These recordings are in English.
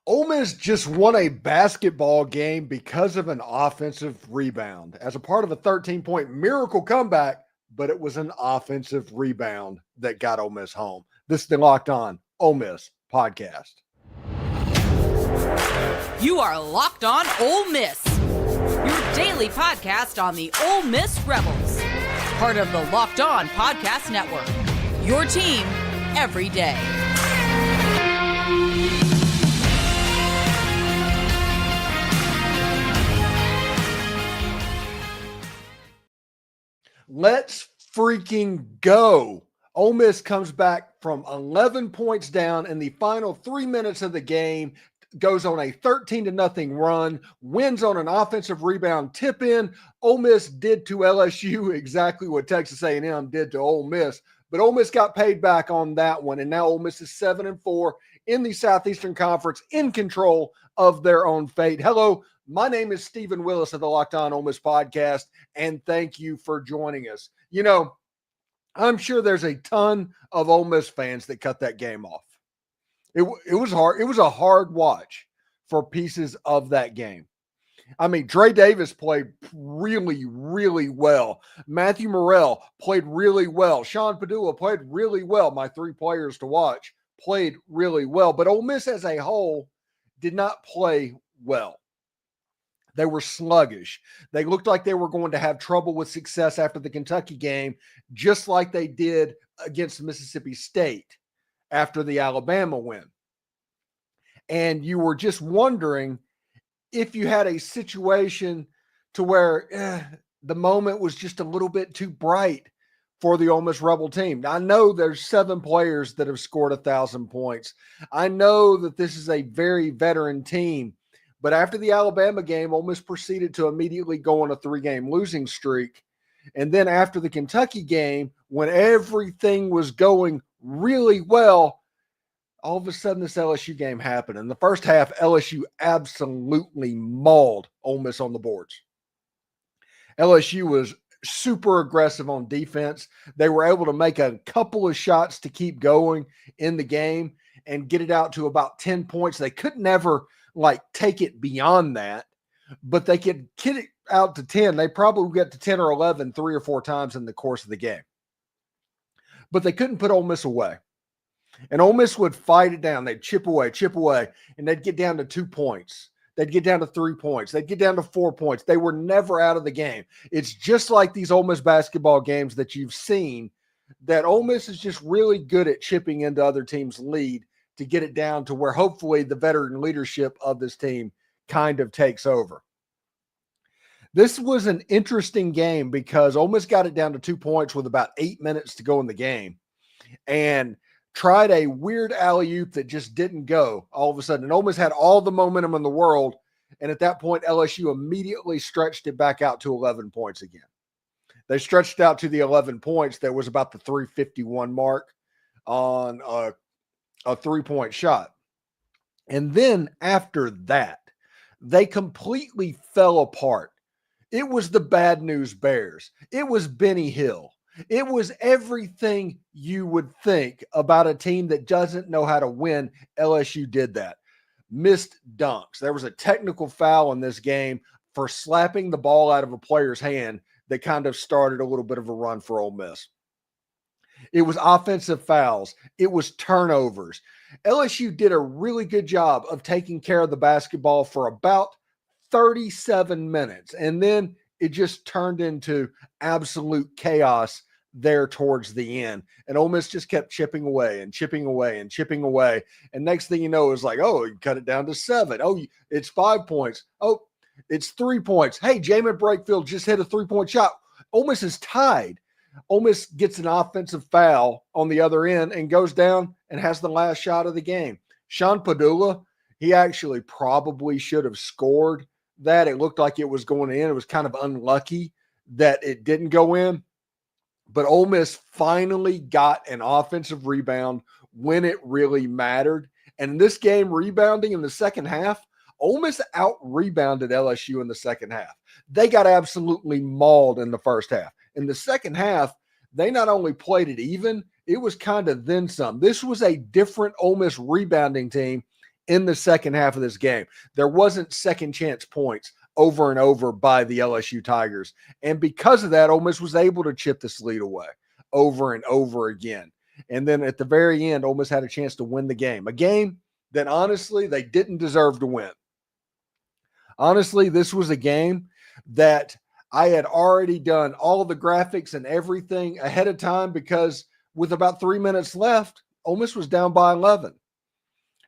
Ole Miss just won a basketball game because of an offensive rebound as a part of a 13-point miracle comeback, but it was an offensive rebound that got Ole Miss home. This is the Locked On Ole Miss podcast. You are Locked On Ole Miss, your daily podcast on the Ole Miss Rebels, part of the Locked On Podcast Network, your team every day. Let's freaking go. Ole Miss comes back from 11 points down in the final 3 minutes of the game, goes on a 13-0 run, wins on an offensive rebound tip-in. Ole Miss did to LSU exactly what Texas A&M did to Ole Miss, but Ole Miss got paid back on that one, and now Ole Miss is 7-4 in the Southeastern Conference, in control of their own fate. Hello, my name is Stephen Willis of the Locked On Ole Miss podcast, and thank you for joining us. You know, I'm sure there's a ton of Ole Miss fans that cut that game off. It was hard. It was a hard watch for pieces of that game. I mean, Dre Davis played really, really well. Matthew Morrell played really well. Sean Padula played really well. My three players to watch played really well. But Ole Miss as a whole did not play well. They were sluggish. They looked like they were going to have trouble with success after the Kentucky game, just like they did against Mississippi State after the Alabama win. And you were just wondering if you had a situation to where the moment was just a little bit too bright for the Ole Miss Rebel team. I know there's 7 players that have scored 1,000 points. I know that this is a very veteran team. But after the Alabama game, Ole Miss proceeded to immediately go on a 3-game losing streak. And then after the Kentucky game, when everything was going really well, all of a sudden this LSU game happened. In the first half, LSU absolutely mauled Ole Miss on the boards. LSU was super aggressive on defense. They were able to make a couple of shots to keep going in the game and get it out to about 10 points. They could never take it beyond that, but they could get it out to 10. They probably get to 10 or 11 3 or 4 times in the course of the game. But they couldn't put Ole Miss away. And Ole Miss would fight it down. They'd chip away, and they'd get down to 2 points. They'd get down to 3 points. They'd get down to 4 points. They were never out of the game. It's just like these Ole Miss basketball games that you've seen, that Ole Miss is just really good at chipping into other teams' lead to get it down to where hopefully the veteran leadership of this team kind of takes over. This was an interesting game because Ole Miss got it down to 2 points with about 8 minutes to go in the game and tried a weird alley-oop that just didn't go all of a sudden. And Ole Miss had all the momentum in the world, and at that point, LSU immediately stretched it back out to 11 points again. They stretched out to the 11 points. That was about the 3:51 mark on a 3-point shot. And then after that, they completely fell apart. It was the bad news bears. It was Benny Hill. It was everything you would think about a team that doesn't know how to win. LSU did that. Missed dunks. There was a technical foul in this game for slapping the ball out of a player's hand that kind of started a little bit of a run for Ole Miss. It was offensive fouls. It was turnovers. LSU did a really good job of taking care of the basketball for about 37 minutes. And then it just turned into absolute chaos there towards the end. And Ole Miss just kept chipping away and chipping away and chipping away. And next thing you know, it was like, oh, you cut it down to 7. Oh, it's 5 points. Oh, it's 3 points. Hey, Jamin Brakefield just hit a 3-point shot. Ole Miss is tied. Ole Miss gets an offensive foul on the other end and goes down and has the last shot of the game. Sean Padula, he actually probably should have scored that. It looked like it was going in. It was kind of unlucky that it didn't go in. But Ole Miss finally got an offensive rebound when it really mattered. And in this game, rebounding in the second half, Ole Miss out-rebounded LSU in the second half. They got absolutely mauled in the first half. In the second half, they not only played it even, it was kind of then some. This was a different Ole Miss rebounding team, in the second half of this game. There wasn't second chance points over and over by the LSU Tigers. And because of that, Ole Miss was able to chip this lead away over and over again. And then at the very end, Ole Miss had a chance to win the game, a game that honestly they didn't deserve to win. Honestly, this was a game that I had already done all the graphics and everything ahead of time because with about 3 minutes left, Ole Miss was down by 11.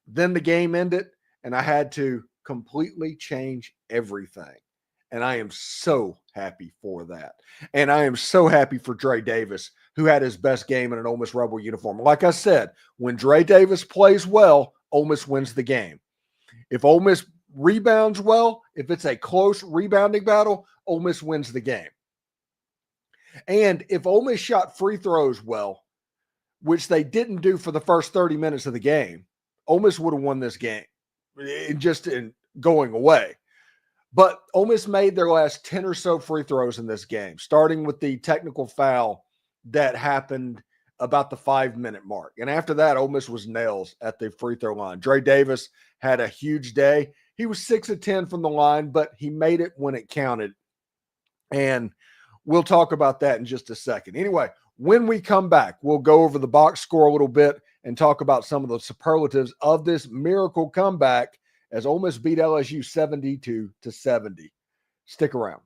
Then the game ended, and I had to completely change everything. And I am so happy for that. And I am so happy for Dre Davis, who had his best game in an Ole Miss Rebel uniform. Like I said, when Dre Davis plays well, Ole Miss wins the game. If Ole Miss rebounds well, if it's a close rebounding battle, Ole Miss wins the game. And if Ole Miss shot free throws well, which they didn't do for the first 30 minutes of the game, Ole Miss would have won this game just in going away. But Ole Miss made their last 10 or so free throws in this game, starting with the technical foul that happened about the 5-minute mark. And after that, Ole Miss was nails at the free throw line. Dre Davis had a huge day. He was 6 of 10 from the line, but he made it when it counted. And we'll talk about that in just a second. Anyway, when we come back, we'll go over the box score a little bit and talk about some of the superlatives of this miracle comeback as Ole Miss beat LSU 72-70. Stick around.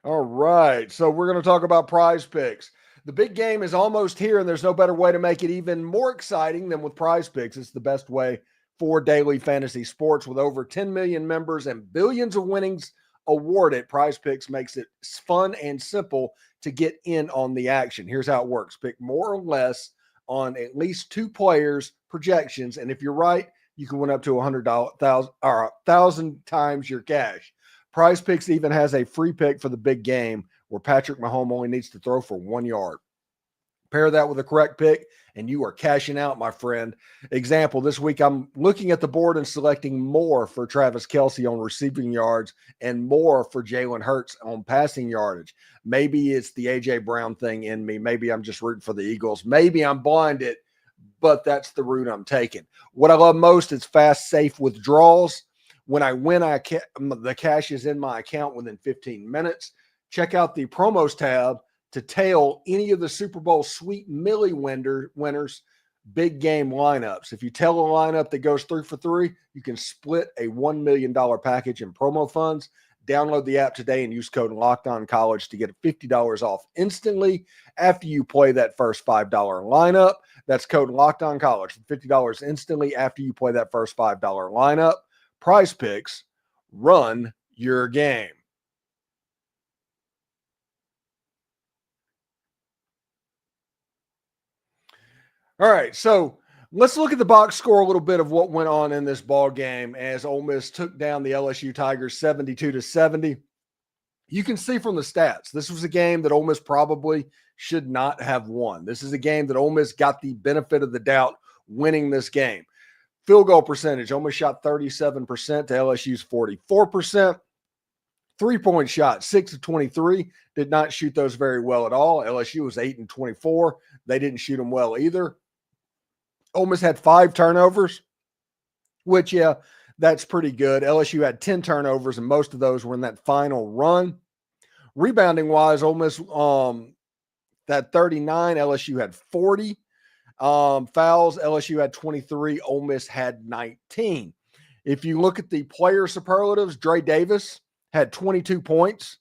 All right, so we're going to talk about PrizePicks. The big game is almost here, and there's no better way to make it even more exciting than with PrizePicks. It's the best way for daily fantasy sports. With over 10 million members and billions of winnings awarded, PrizePicks makes it fun and simple to get in on the action. Here's how it works. Pick more or less on at least 2 players' projections, and if you're right, you can win up to $1,000 times your cash. PrizePicks even has a free pick for the big game where Patrick Mahomes only needs to throw for 1 yard. Pair that with a correct pick, and you are cashing out, my friend. Example, this week I'm looking at the board and selecting more for Travis Kelce on receiving yards and more for Jalen Hurts on passing yardage. Maybe it's the A.J. Brown thing in me. Maybe I'm just rooting for the Eagles. Maybe I'm blinded, but that's the route I'm taking. What I love most is fast, safe withdrawals. When I win, the cash is in my account within 15 minutes. Check out the promos tab to tail any of the Super Bowl Sweet Millie winners big game lineups. If you tell a lineup that goes 3 for 3, you can split a $1 million package in promo funds. Download the app today and use code LOCKEDONCollege to get $50 off instantly after you play that first $5 lineup. That's code LOCKEDONCollege for $50 instantly after you play that first $5 lineup. PrizePicks, run your game. All right, so let's look at the box score a little bit of what went on in this ball game as Ole Miss took down the LSU Tigers 72-70. You can see from the stats, this was a game that Ole Miss probably should not have won. This is a game that Ole Miss got the benefit of the doubt winning this game. Field goal percentage, Ole Miss shot 37% to LSU's 44%. 3-point shot, 6 of 23. Did not shoot those very well at all. LSU was 8 and 24. They didn't shoot them well either. Ole Miss had 5 turnovers, which, yeah, that's pretty good. LSU had 10 turnovers, and most of those were in that final run. Rebounding-wise, Ole Miss that 39. LSU had 40. Fouls, LSU had 23. Ole Miss had 19. If you look at the player superlatives, Dre Davis had 22 points.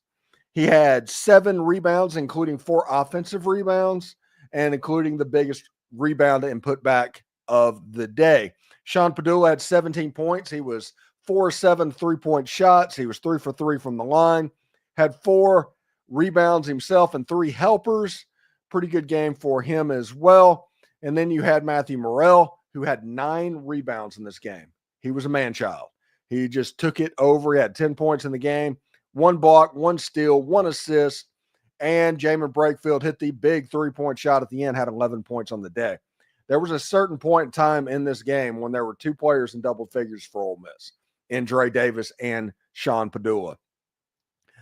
He had 7 rebounds, including 4 offensive rebounds, and including the biggest rebound and putback of the day. Sean Padula had 17 points. He was 4-7 3-point shots. He was 3 for 3 from the line. Had 4 rebounds himself and 3 helpers. Pretty good game for him as well. And then you had Matthew Morrell, who had 9 rebounds in this game. He was a man-child. He just took it over. He had 10 points in the game, 1 block, 1 steal, 1 assist, and Jamin Brakefield hit the big 3-point shot at the end, had 11 points on the day. There was a certain point in time in this game when there were 2 players in double figures for Ole Miss, in Dre Davis and Sean Padula.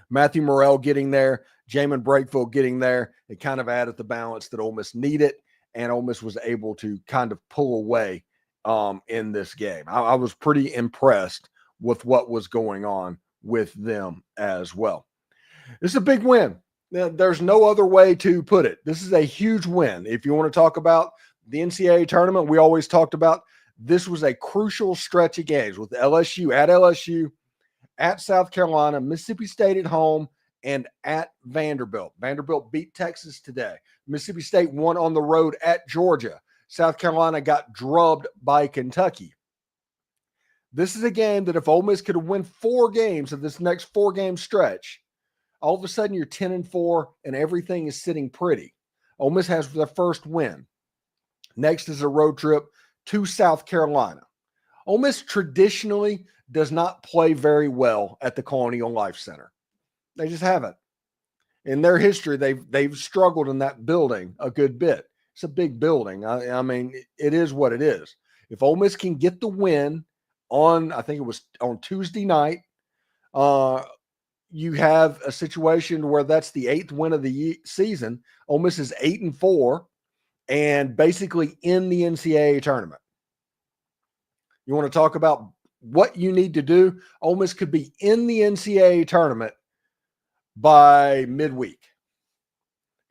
Matthew Morrell getting there, Jamin Brakefield getting there, it kind of added the balance that Ole Miss needed, and Ole Miss was able to kind of pull away in this game. I was pretty impressed with what was going on with them as well. This is a big win. There's no other way to put it. This is a huge win. If you want to talk about the NCAA tournament, we always talked about this was a crucial stretch of games with LSU, at South Carolina, Mississippi State at home, and at Vanderbilt. Vanderbilt beat Texas today. Mississippi State won on the road at Georgia. South Carolina got drubbed by Kentucky. This is a game that if Ole Miss could win 4 games of this next 4-game stretch, all of a sudden you're 10-4 and everything is sitting pretty. Ole Miss has their first win. Next is a road trip to South Carolina. Ole Miss traditionally does not play very well at the Colonial Life Center. They just haven't. In their history, they've struggled in that building a good bit. It's a big building. I mean, it is what it is. If Ole Miss can get the win on, I think it was on Tuesday night, you have a situation where that's the 8th win of the season. Ole Miss is 8-4 and basically in the NCAA tournament. You want to talk about what you need to do? Ole Miss could be in the NCAA tournament by midweek.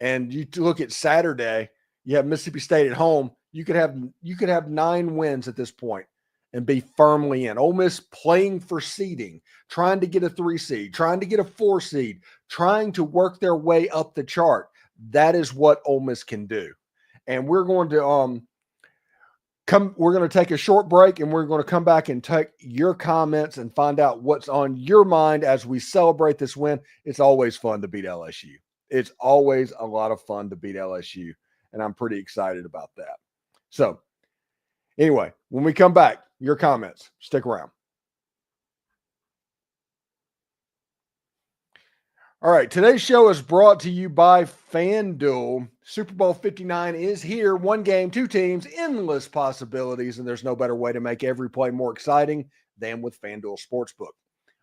And you look at Saturday, you have Mississippi State at home. You could have 9 wins at this point and be firmly in. Ole Miss playing for seeding, trying to get a 3 seed, trying to get a 4 seed, trying to work their way up the chart. That is what Ole Miss can do. And we're going to we're going to take a short break, and we're going to come back and take your comments and find out what's on your mind as we celebrate this win. It's always fun to beat LSU. It's always a lot of fun to beat LSU, and I'm pretty excited about that. So anyway, when we come back, your comments. Stick around. All right, today's show is brought to you by FanDuel. Super Bowl 59 is here. 1 game, 2 teams, endless possibilities, and there's no better way to make every play more exciting than with FanDuel Sportsbook.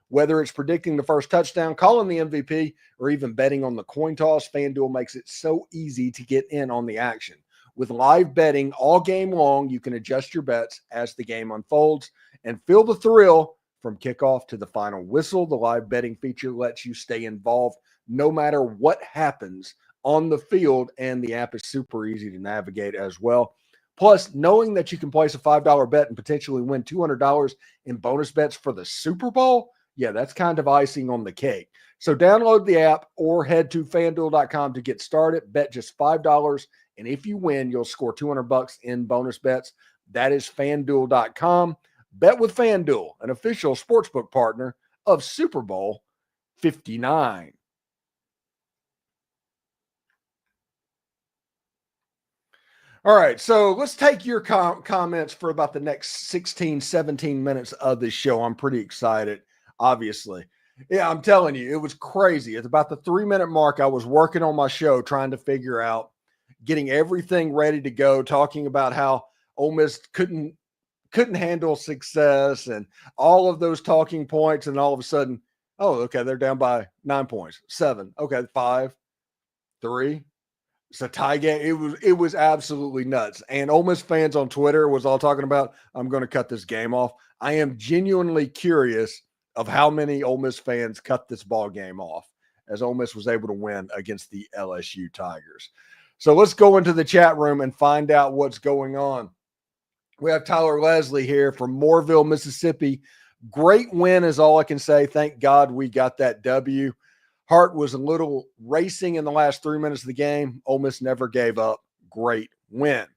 Whether it's predicting the first touchdown, calling the MVP, or even betting on the coin toss, FanDuel makes it so easy to get in on the action. With live betting all game long, you can adjust your bets as the game unfolds and feel the thrill from kickoff to the final whistle. The live betting feature lets you stay involved no matter what happens on the field, and the app is super easy to navigate as well. Plus, knowing that you can place a $5 bet and potentially win $200 in bonus bets for the Super Bowl, yeah, that's kind of icing on the cake. So download the app or head to FanDuel.com to get started. Bet just $5, and if you win, you'll score $200 in bonus bets. That is FanDuel.com. Bet with FanDuel, an official sportsbook partner of Super Bowl 59. All right, so let's take your comments for about the next 16, 17 minutes of this show. I'm pretty excited, obviously. Yeah, I'm telling you, it was crazy. At about the 3-minute mark, I was working on my show, trying to figure out, getting everything ready to go, talking about how Ole Miss couldn't handle success and all of those talking points. And all of a sudden, oh, okay, they're down by 9 points, 7. Okay, 5, 3. It's a tie game. It was absolutely nuts. And Ole Miss fans on Twitter was all talking about, I'm going to cut this game off. I am genuinely curious of how many Ole Miss fans cut this ball game off as Ole Miss was able to win against the LSU Tigers. So let's go into the chat room and find out what's going on. We have Tyler Leslie here from Mooreville, Mississippi. Great win is all I can say. Thank God we got that W. Hart was a little racing in the last 3 minutes of the game. Ole Miss never gave up. Great win.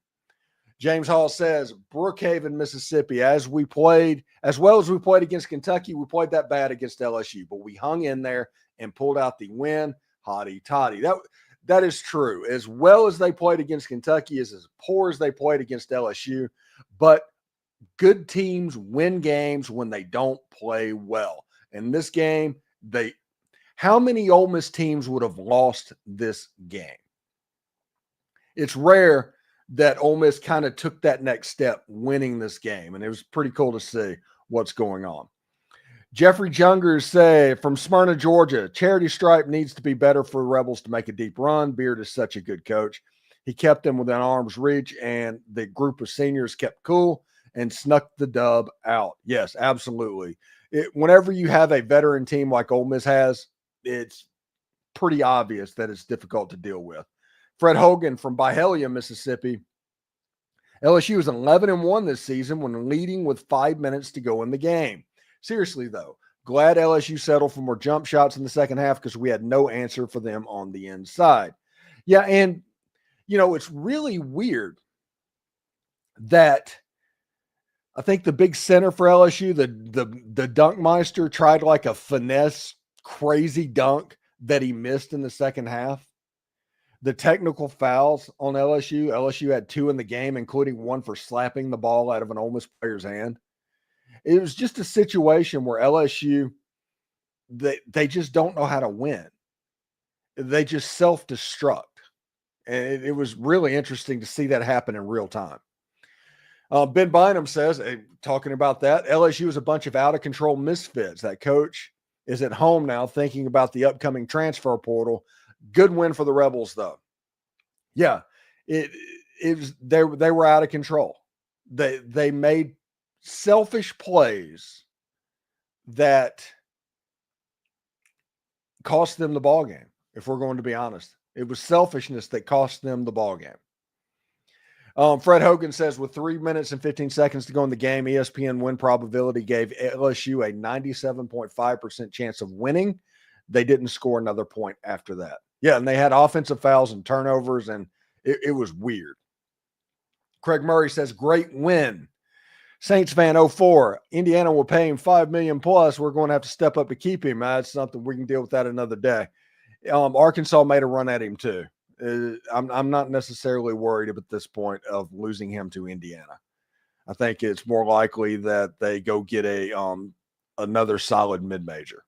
James Hall says, Brookhaven, Mississippi, as well as we played against Kentucky, we played that bad against LSU, but we hung in there and pulled out the win. Hotty toddy. That is true. As well as they played against Kentucky, as poor as they played against LSU, but good teams win games when they don't play well. In this game, how many Ole Miss teams would have lost this game? It's rare that Ole Miss kind of took that next step winning this game, and it was pretty cool to see what's going on. Jeffrey Jungers say from Smyrna, Georgia, charity stripe needs to be better for Rebels to make a deep run. Beard is such a good coach. He kept them within arm's reach, and the group of seniors kept cool and snuck the dub out. Yes, absolutely. Whenever you have a veteran team like Ole Miss has, it's pretty obvious that it's difficult to deal with. Fred Hogan from Byhalia, Mississippi. LSU is 11-1 this season when leading with 5 minutes to go in the game. Seriously, though, glad LSU settled for more jump shots in the second half because we had no answer for them on the inside. Yeah, and, it's really weird that I think the big center for LSU, the Dunkmeister, tried like a finesse, crazy dunk that he missed in the second half. The technical fouls on LSU had 2 in the game, including one for slapping the ball out of an Ole Miss player's hand. It was just a situation where LSU, they just don't know how to win. They just self-destruct. And it was really interesting to see that happen in real time. Ben Bynum says, talking about that, LSU is a bunch of out-of-control misfits. That coach is at home now thinking about the upcoming transfer portal. Good win for the Rebels, though. Yeah, it was they were out of control. They made selfish plays that cost them the ball game, if we're going to be honest. It was selfishness that cost them the ball game. Fred Hogan says, with 3 minutes and 15 seconds to go in the game, ESPN win probability gave LSU a 97.5% chance of winning. They didn't score another point after that. Yeah, and they had offensive fouls and turnovers, and it was weird. Craig Murray says, great win. Saints fan 04, Indiana will pay him $5 million plus. We're going to have to step up to keep him. That's something we can deal with that another day. Arkansas made a run at him too. I'm not necessarily worried at this point of losing him to Indiana. I think it's more likely that they go get another solid mid-major,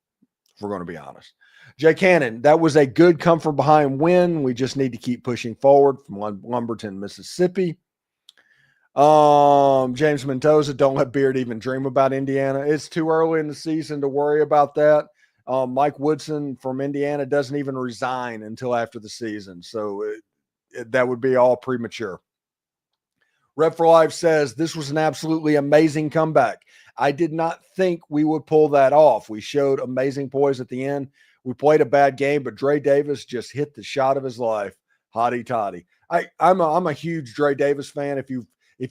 if we're going to be honest. Jay Cannon, that was a good come from behind win. We just need to keep pushing forward from Lumberton, Mississippi. James Mendoza, don't let Beard even dream about Indiana. It's too early in the season to worry about that. Mike Woodson from Indiana doesn't even resign until after the season. So that would be all premature. Rep for Life says, this was an absolutely amazing comeback. I did not think we would pull that off. We showed amazing poise at the end. We played a bad game, but Dre Davis just hit the shot of his life. Hotty toddy. I'm a huge Dre Davis fan. If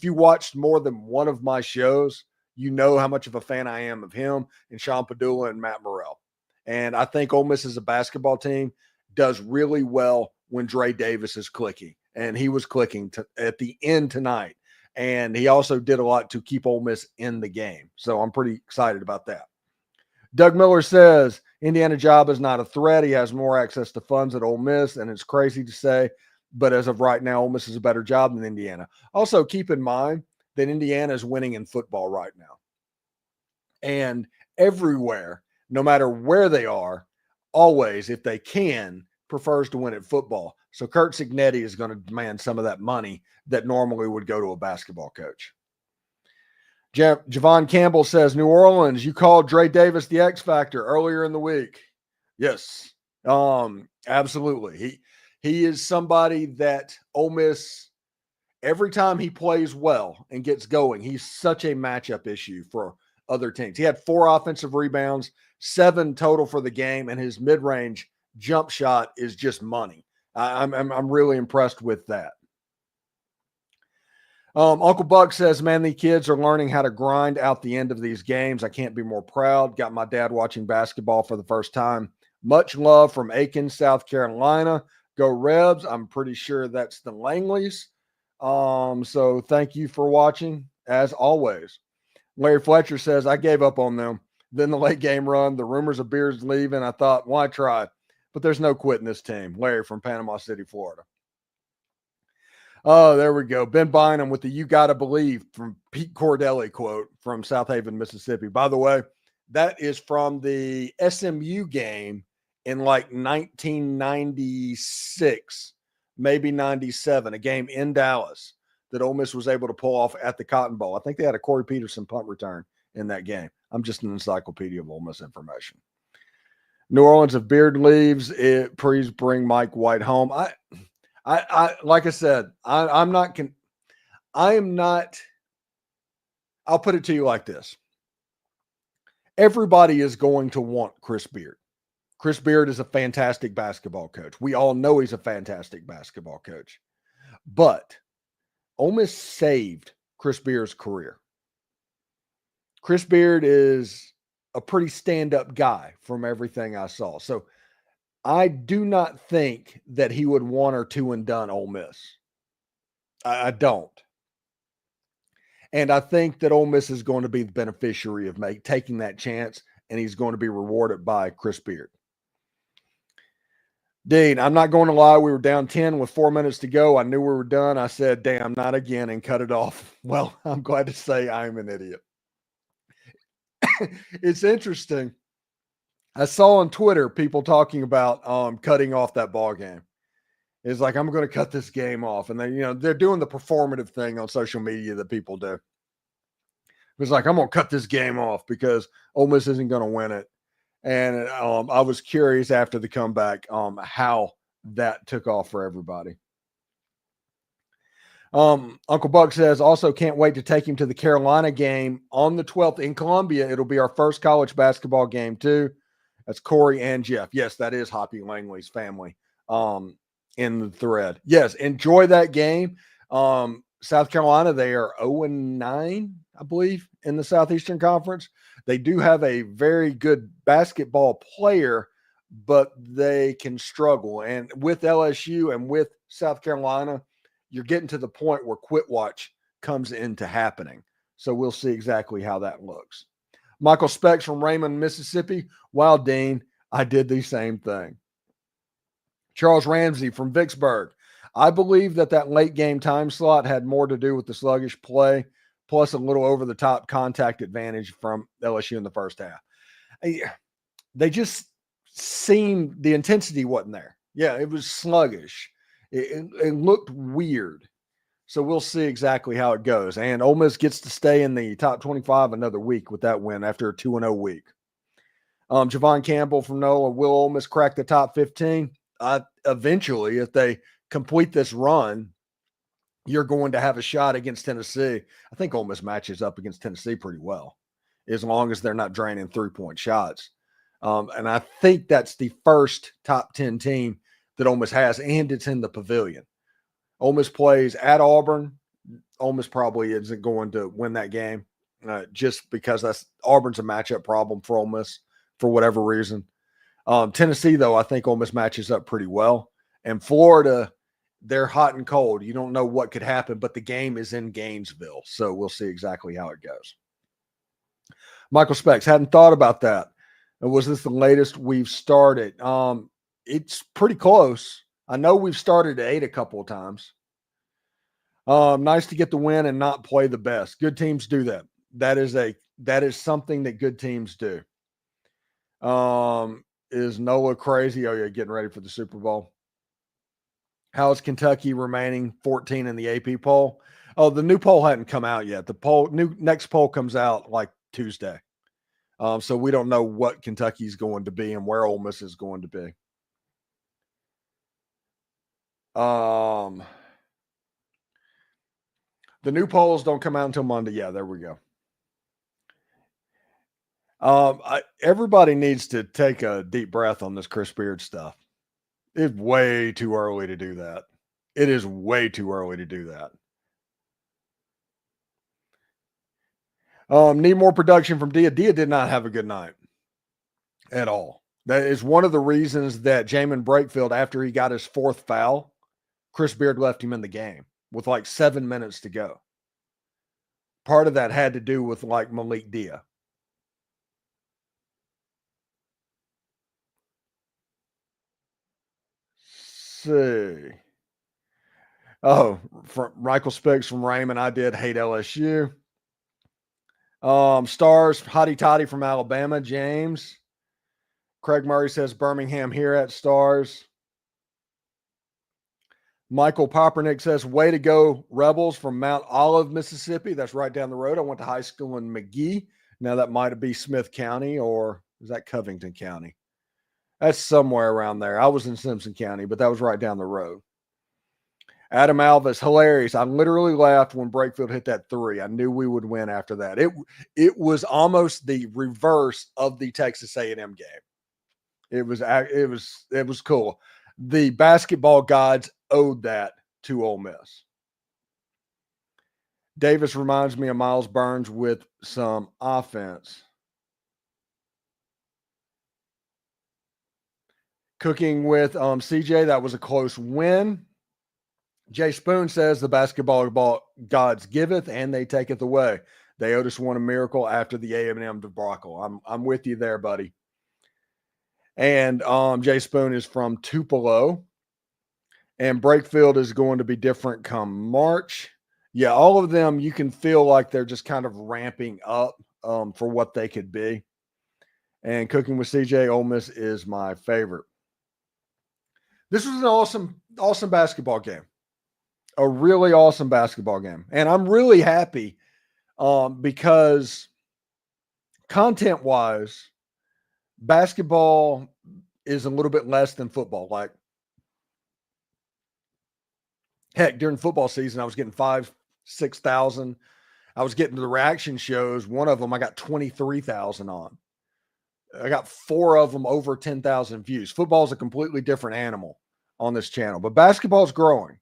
you watched more than one of my shows, you know how much of a fan I am of him and Sean Padula and Matt Morrell. And I think Ole Miss as a basketball team does really well when Dre Davis is clicking. And he was clicking at the end tonight. And he also did a lot to keep Ole Miss in the game. So I'm pretty excited about that. Doug Miller says, Indiana job is not a threat. He has more access to funds at Ole Miss, and it's crazy to say, but as of right now, Ole Miss is a better job than Indiana. Also, keep in mind that Indiana is winning in football right now. And everywhere, no matter where they are, always, if they can, prefers to win at football. So Kurt Cignetti is going to demand some of that money that normally would go to a basketball coach. Javon Campbell says, New Orleans, you called Dre Davis the X Factor earlier in the week. Yes, absolutely. He is somebody that Ole Miss, every time he plays well and gets going, he's such a matchup issue for other teams. He had 4 offensive rebounds, 7 total for the game, and his mid-range jump shot is just money. I'm really impressed with that. Uncle Buck says, man, the kids are learning how to grind out the end of these games. I can't be more proud. Got my dad watching basketball for the first time. Much love from Aiken, South Carolina. Go Rebs. I'm pretty sure that's the Langleys. So thank you for watching, as always. Larry Fletcher says, I gave up on them. Then the late game run, the rumors of Beard's leaving. I thought, why try? But there's no quitting this team. Larry from Panama City, Florida. Oh, there we go. Ben Bynum with the You Gotta Believe from Pete Cordelli quote from South Haven, Mississippi. By the way, that is from the SMU game in like 1996, maybe 97, a game in Dallas that Ole Miss was able to pull off at the Cotton Bowl. I think they had a Corey Peterson punt return in that game. I'm just an encyclopedia of Ole Miss information. New Orleans, if Beard leaves, please bring Mike White home. I like I said, I'm not. I am not. I'll put it to you like this. Everybody is going to want Chris Beard. Chris Beard is a fantastic basketball coach. We all know he's a fantastic basketball coach. But Ole Miss saved Chris Beard's career. Chris Beard is a pretty stand-up guy from everything I saw. So I do not think that he would want or two and done Ole Miss. I don't. And I think that Ole Miss is going to be the beneficiary of taking that chance, and he's going to be rewarded by Chris Beard. Dean, I'm not going to lie. We were down 10 with 4 minutes to go. I knew we were done. I said, damn, not again, and cut it off. Well, I'm glad to say I'm an idiot. It's interesting. I saw on Twitter people talking about cutting off that ball game. It's like, I'm going to cut this game off. And then, they're doing the performative thing on social media that people do. It's like, I'm going to cut this game off because Ole Miss isn't going to win it. And I was curious after the comeback how that took off for everybody. Uncle Buck says, also can't wait to take him to the Carolina game on the 12th in Columbia. It'll be our first college basketball game too. That's Corey and Jeff. Yes, that is Hoppy Langley's family in the thread. Yes, enjoy that game. South Carolina, they are 0-9, I believe, in the Southeastern Conference. They do have a very good basketball player, but they can struggle. And with LSU and with South Carolina, you're getting to the point where quit watch comes into happening. So we'll see exactly how that looks. Michael Specs from Raymond, Mississippi. Wow, Dean, I did the same thing. Charles Ramsey from Vicksburg. I believe that late game time slot had more to do with the sluggish play, plus a little over-the-top contact advantage from LSU in the first half. They just seemed, the intensity wasn't there. Yeah, it was sluggish. It looked weird. So we'll see exactly how it goes. And Ole Miss gets to stay in the top 25 another week with that win after a 2-0 week. Javon Campbell from NOLA. Will Ole Miss crack the top 15? Eventually, if they complete this run, you're going to have a shot against Tennessee. I think Ole Miss matches up against Tennessee pretty well, as long as they're not draining 3-point shots. And I think that's the first top 10 team that Ole Miss has, and it's in the Pavilion. Ole Miss plays at Auburn. Ole Miss probably isn't going to win that game just because Auburn's a matchup problem for Ole Miss for whatever reason. Tennessee, though, I think Ole Miss matches up pretty well. And Florida, they're hot and cold. You don't know what could happen, but the game is in Gainesville. So we'll see exactly how it goes. Michael Specs, hadn't thought about that. Was this the latest we've started? It's pretty close. I know we've started at 8 a couple of times. Nice to get the win and not play the best. Good teams do that. That is something that good teams do. Is NOLA crazy? Oh, yeah, getting ready for the Super Bowl. How is Kentucky remaining 14 in the AP poll? Oh, the new poll hadn't come out yet. The next poll comes out like Tuesday. So we don't know what Kentucky's going to be and where Ole Miss is going to be. The new polls don't come out until Monday. Yeah, there we go. Everybody needs to take a deep breath on this Chris Beard stuff. It's way too early to do that. It is way too early to do that. Need more production from Dia. Dia did not have a good night at all. That is one of the reasons that Jamin Brakefield, after he got his 4th foul, Chris Beard left him in the game with like 7 minutes to go. Part of that had to do with like Malik Dia. See. Oh, from Michael Specs from Raymond. I did hate LSU. Stars, Hottie Toddy from Alabama, James. Craig Murray says Birmingham here at Stars. Michael Poppernick says, way to go, Rebels from Mount Olive, Mississippi. That's right down the road. I went to high school in McGee. Now that might be Smith County, or is that Covington County? That's somewhere around there. I was in Simpson County, but that was right down the road. Adam Alvis, hilarious. I literally laughed when Brakefield hit that three. I knew we would win after that. It was almost the reverse of the Texas A&M game. It was cool. The basketball gods owed that to Ole Miss. Davis reminds me of Miles Burns with some offense. Cooking with CJ, that was a close win. Jay Spoon says the basketball gods giveth and they taketh away. They owed us one a miracle after the A&M debacle. I'm with you there, buddy. And Jay Spoon is from Tupelo. And Brakefield is going to be different come March. Yeah, all of them, you can feel like they're just kind of ramping up for what they could be. And Cooking with CJ, Ole Miss is my favorite. This was an awesome basketball game. A really awesome basketball game. And I'm really happy because content-wise, basketball is a little bit less than football. Like, heck, during football season, I was getting 5,000-6,000. I was getting to the reaction shows. One of them I got 23,000 on. I got 4 of them over 10,000 views. Football is a completely different animal on this channel, but basketball is growing.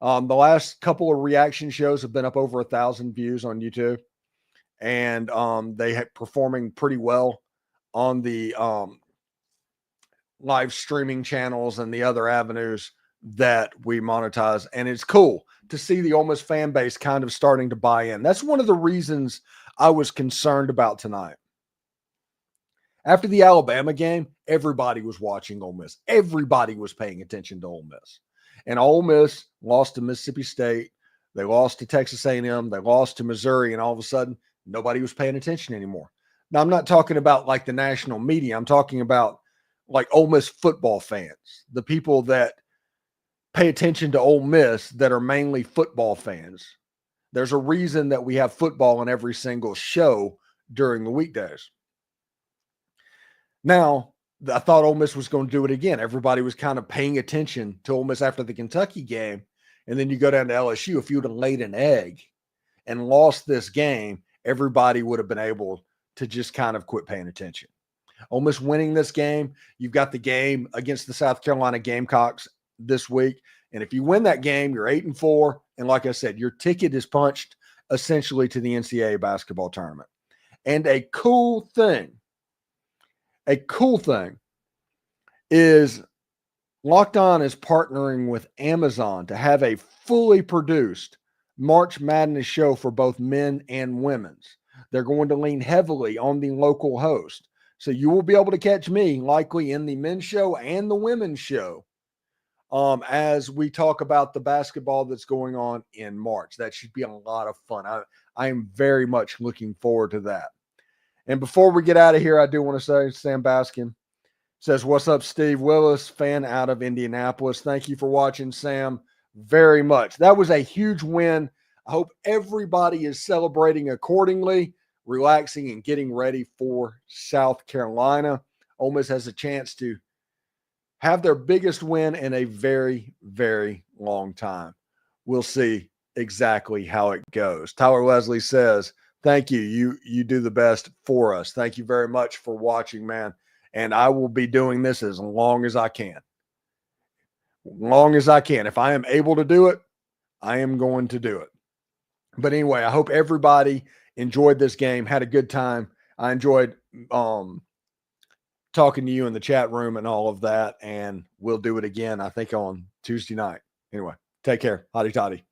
The last couple of reaction shows have been up over 1,000 views on YouTube, and they are performing pretty well on the live streaming channels and the other avenues that we monetize. And it's cool to see the Ole Miss fan base kind of starting to buy in. That's one of the reasons I was concerned about tonight. After the Alabama game, everybody was watching Ole Miss. Everybody was paying attention to Ole Miss. And Ole Miss lost to Mississippi State. They lost to Texas A&M. They lost to Missouri. And all of a sudden, nobody was paying attention anymore. Now, I'm not talking about like the national media. I'm talking about like Ole Miss football fans, the people that pay attention to Ole Miss that are mainly football fans. There's a reason that we have football in every single show during the weekdays. Now, I thought Ole Miss was going to do it again. Everybody was kind of paying attention to Ole Miss after the Kentucky game. And then you go down to LSU. If you would have laid an egg and lost this game, everybody would have been able to just kind of quit paying attention. Ole Miss winning this game. You've got the game against the South Carolina Gamecocks this week. And if you win that game, you're 8-4. And like I said, your ticket is punched essentially to the NCAA basketball tournament. And a cool thing is Locked On is partnering with Amazon to have a fully produced March Madness show for both men and women's. They're going to lean heavily on the local host. So you will be able to catch me likely in the men's show and the women's show as we talk about the basketball that's going on in March. That should be a lot of fun. I am very much looking forward to that. And before we get out of here, I do want to say Sam Baskin says, "What's up, Steve Willis, fan out of Indianapolis." Thank you for watching, Sam, very much. That was a huge win. I hope everybody is celebrating accordingly, relaxing, and getting ready for South Carolina. Ole Miss has a chance to have their biggest win in a very, very long time. We'll see exactly how it goes. Tyler Leslie says, "Thank you. You do the best for us." Thank you very much for watching, man. And I will be doing this as long as I can. Long as I can. If I am able to do it, I am going to do it. But anyway, I hope everybody enjoyed this game, had a good time. I enjoyed talking to you in the chat room and all of that. And we'll do it again, I think, on Tuesday night. Anyway, take care. Hotty toddy.